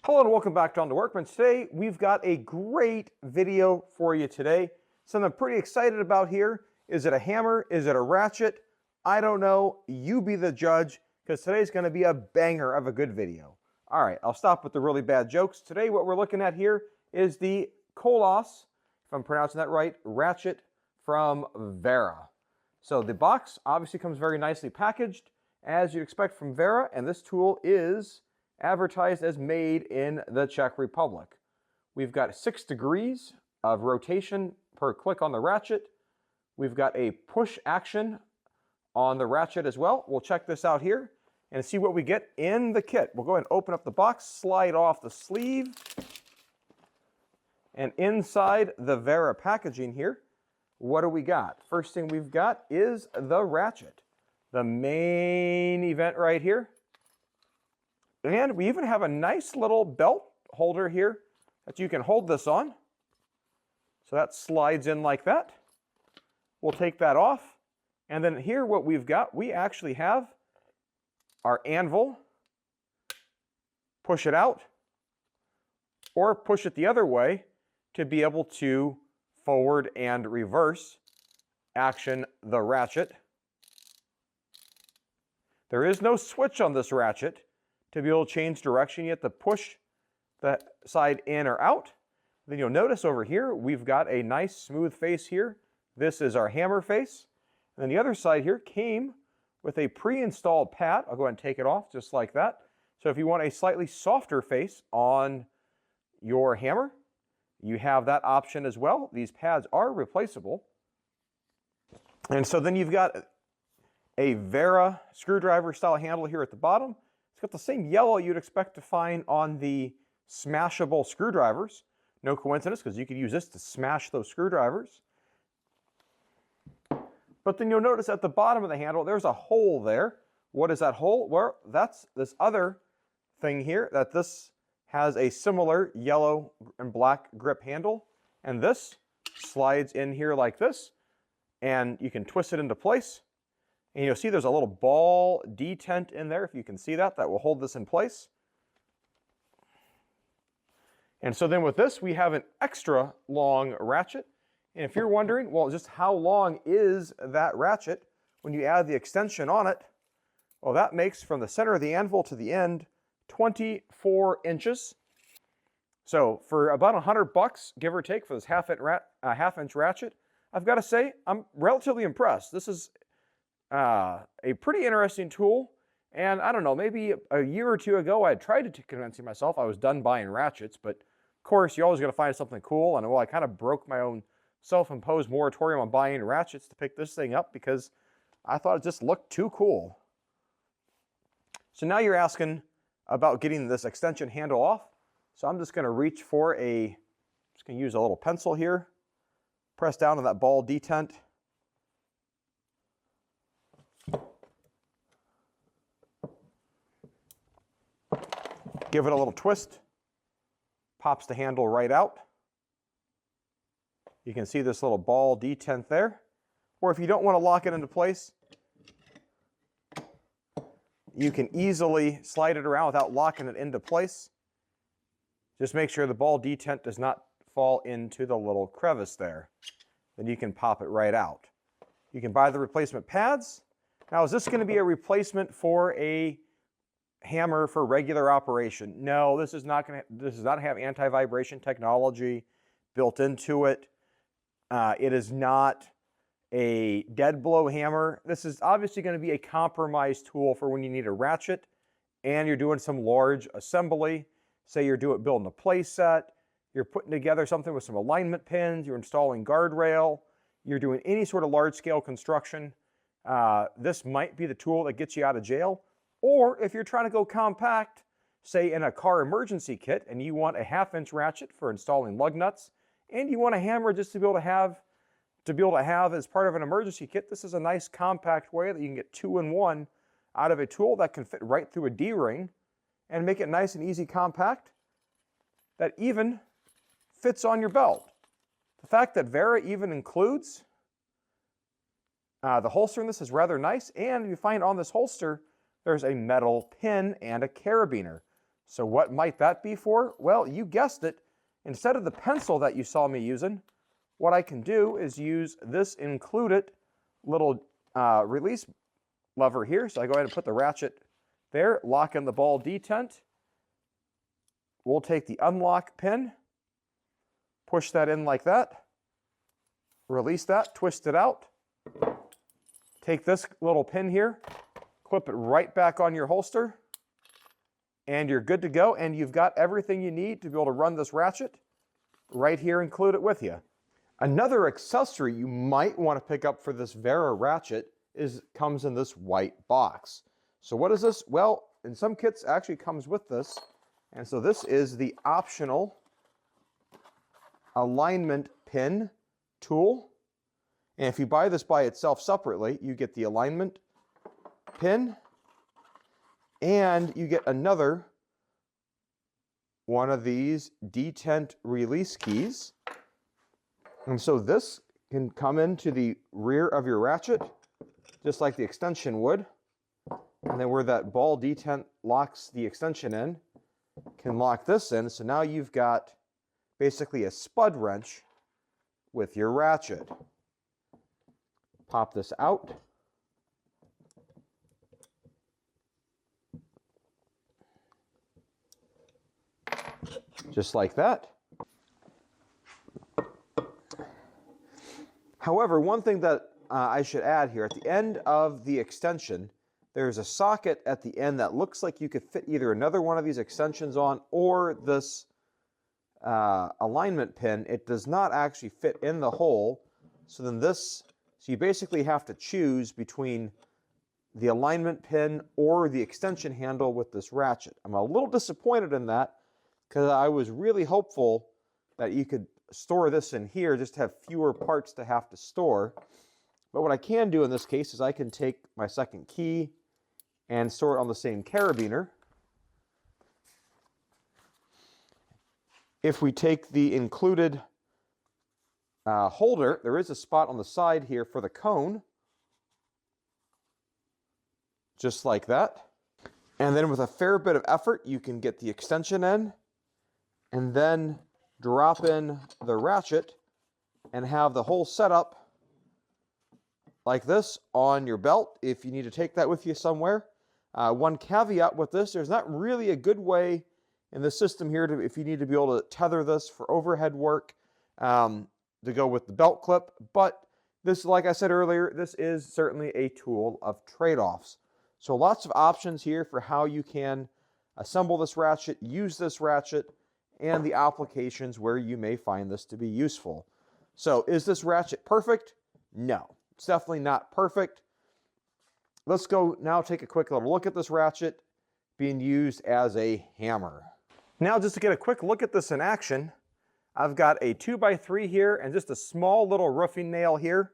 Hello and welcome back to On the Workbench. Today we've got a great video for you today. Something I'm pretty excited about here. Is it a hammer? Is it a ratchet? I don't know. You be the judge, because today's going to be a banger of a good video. All right, I'll stop with the really bad jokes. Today what we're looking at here is the Koloss, if I'm pronouncing that right, Ratchet from Wera. So the box obviously comes very nicely packaged, as you'd expect from Wera, and this tool is advertised as made in the Czech Republic. We've got 6 degrees of rotation per click on the ratchet. We've got a push action on the ratchet as well. We'll check this out here and see what we get in the kit. We'll go ahead and open up the box, slide off the sleeve, and inside the Wera packaging here, what do we got? First thing we've got is the ratchet, the main event right here. And we even have a nice little belt holder here that you can hold this on. So that slides in like that. We'll take that off. And then here what we've got, we actually have our anvil. Push it out or push it the other way to be able to forward and reverse action the ratchet. There is no switch on this ratchet to be able to change direction. You have to push that side in or out. Then you'll notice over here, we've got a nice smooth face here. This is our hammer face. And then the other side here came with a pre-installed pad. I'll go ahead and take it off just like that. So if you want a slightly softer face on your hammer, you have that option as well. These pads are replaceable. And so then you've got a Wera screwdriver style handle here at the bottom. It's got the same yellow you'd expect to find on the smashable screwdrivers. No coincidence, because you could use this to smash those screwdrivers. But then you'll notice at the bottom of the handle, there's a hole there. What is that hole? Well, that's this other thing here, that this has a similar yellow and black grip handle. And this slides in here like this, and you can twist it into place. And you'll see there's a little ball detent in there, if you can see that, that will hold this in place. And so then with this, we have an extra long ratchet. And if you're wondering, well, just how long is that ratchet when you add the extension on it? Well, that makes from the center of the anvil to the end 24 inches. So for about $100, give or take, for this half-inch ratchet, I've got to say, I'm relatively impressed. This is a pretty interesting tool, and I don't know, maybe a year or two ago I had tried to convince myself I was done buying ratchets, but of course you're always going to find something cool, and well, I kind of broke my own self-imposed moratorium on buying ratchets to pick this thing up because I thought it just looked too cool. So now you're asking about getting this extension handle off, so I'm just going to reach for just going to use a little pencil here, press down on that ball detent. Give it a little twist, pops the handle right out. You can see this little ball detent there. Or if you don't want to lock it into place, you can easily slide it around without locking it into place. Just make sure the ball detent does not fall into the little crevice there. Then you can pop it right out. You can buy the replacement pads. Now, is this going to be a replacement for a hammer for regular operation? No, this does not have anti-vibration technology built into it. It is not a dead blow hammer. This is obviously going to be a compromise tool for when you need a ratchet and you're doing some large assembly. Say you're building a play set, you're putting together something with some alignment pins, you're installing guardrail, you're doing any sort of large scale construction. This might be the tool that gets you out of jail. Or if you're trying to go compact, say in a car emergency kit, and you want a half-inch ratchet for installing lug nuts, and you want a hammer just to be able to have as part of an emergency kit, this is a nice compact way that you can get 2 in 1 out of a tool that can fit right through a D-ring and make it nice and easy compact that even fits on your belt. The fact that Wera even includes the holster in this is rather nice, and you find on this holster there's a metal pin and a carabiner. So what might that be for? Well, you guessed it. Instead of the pencil that you saw me using, what I can do is use this included little release lever here. So I go ahead and put the ratchet there, lock in the ball detent. We'll take the unlock pin, push that in like that, release that, twist it out. Take this little pin here, clip it right back on your holster, and you're good to go. And you've got everything you need to be able to run this ratchet right here, include it with you. Another accessory you might want to pick up for this Wera ratchet comes in this white box. So what is this? Well, in some kits it actually comes with this. And so this is the optional alignment pin tool. And if you buy this by itself separately, you get the alignment pin and you get another one of these detent release keys. And so this can come into the rear of your ratchet, just like the extension would. And then where that ball detent locks the extension in, can lock this in. So now you've got basically a spud wrench with your ratchet. Pop this out. Just like that. However, one thing that I should add here, at the end of the extension, there's a socket at the end that looks like you could fit either another one of these extensions on or this alignment pin. It does not actually fit in the hole. So you basically have to choose between the alignment pin or the extension handle with this ratchet. I'm a little disappointed in that because I was really hopeful that you could store this in here, just have fewer parts to have to store. But what I can do in this case is I can take my second key and store it on the same carabiner. If we take the included holder, there is a spot on the side here for the cone, just like that. And then with a fair bit of effort, you can get the extension in and then drop in the ratchet and have the whole setup like this on your belt if you need to take that with you somewhere. One caveat with this, there's not really a good way in the system here if you need to be able to tether this for overhead work to go with the belt clip. But this, like I said earlier, this is certainly a tool of trade-offs. So lots of options here for how you can assemble this ratchet, use this ratchet, and the applications where you may find this to be useful. So is this ratchet perfect? No, it's definitely not perfect. Let's go now take a quick little look at this ratchet being used as a hammer. Now just to get a quick look at this in action, I've got a 2x3 here and just a small little roofing nail here.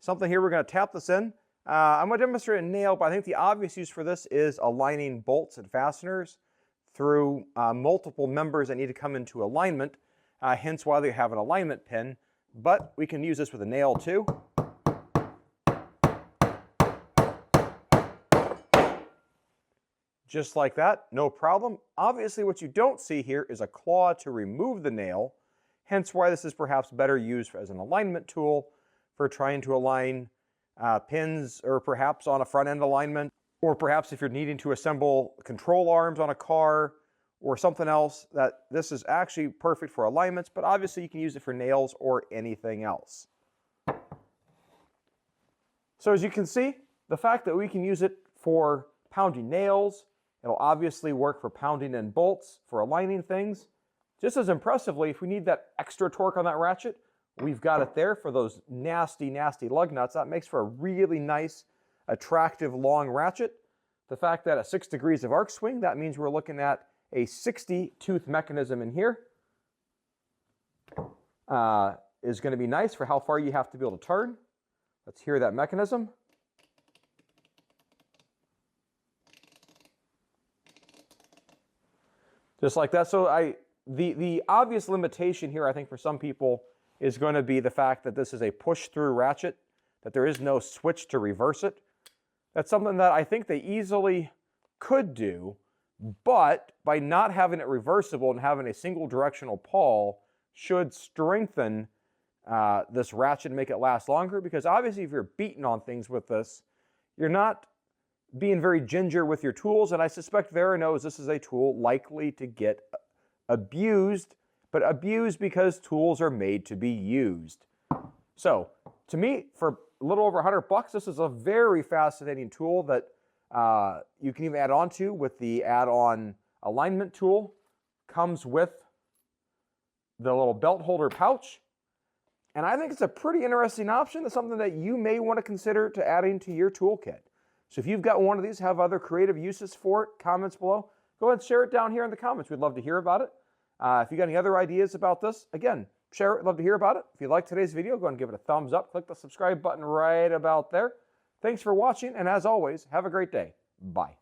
Something here we're going to tap this in. I'm going to demonstrate a nail, but I think the obvious use for this is aligning bolts and fasteners through multiple members that need to come into alignment, hence why they have an alignment pin. But we can use this with a nail too. Just like that, no problem. Obviously what you don't see here is a claw to remove the nail, hence why this is perhaps better used as an alignment tool for trying to align pins, or perhaps on a front end alignment, or perhaps if you're needing to assemble control arms on a car or something else, that this is actually perfect for alignments, but obviously you can use it for nails or anything else. So as you can see, the fact that we can use it for pounding nails, it'll obviously work for pounding in bolts, for aligning things. Just as impressively, if we need that extra torque on that ratchet, we've got it there for those nasty, nasty lug nuts. That makes for a really nice, attractive, long ratchet. The fact that at 6 degrees of arc swing, that means we're looking at a 60-tooth mechanism in here. Is going to be nice for how far you have to be able to turn. Let's hear that mechanism. Just like that. So the obvious limitation here, I think, for some people is going to be the fact that this is a push-through ratchet, that there is no switch to reverse it. That's something that I think they easily could do, But by not having it reversible and having a single directional pawl should strengthen this ratchet and make it last longer, because obviously if you're beating on things with this, you're not being very ginger with your tools, and I suspect Wera knows this is a tool likely to get abused, but abused because tools are made to be used. So, to me, for a little over $100, this is a very fascinating tool that you can even add on to with the add-on alignment tool. Comes with the little belt holder pouch. And I think it's a pretty interesting option. It's something that you may want to consider to adding to your toolkit. So if you've got one of these, have other creative uses for it, comments below, go ahead and share it down here in the comments. We'd love to hear about it. If you got any other ideas about this, again, share it. Love to hear about it. If you like today's video, go ahead and give it a thumbs up. Click the subscribe button right about there. Thanks for watching, and as always, have a great day. Bye.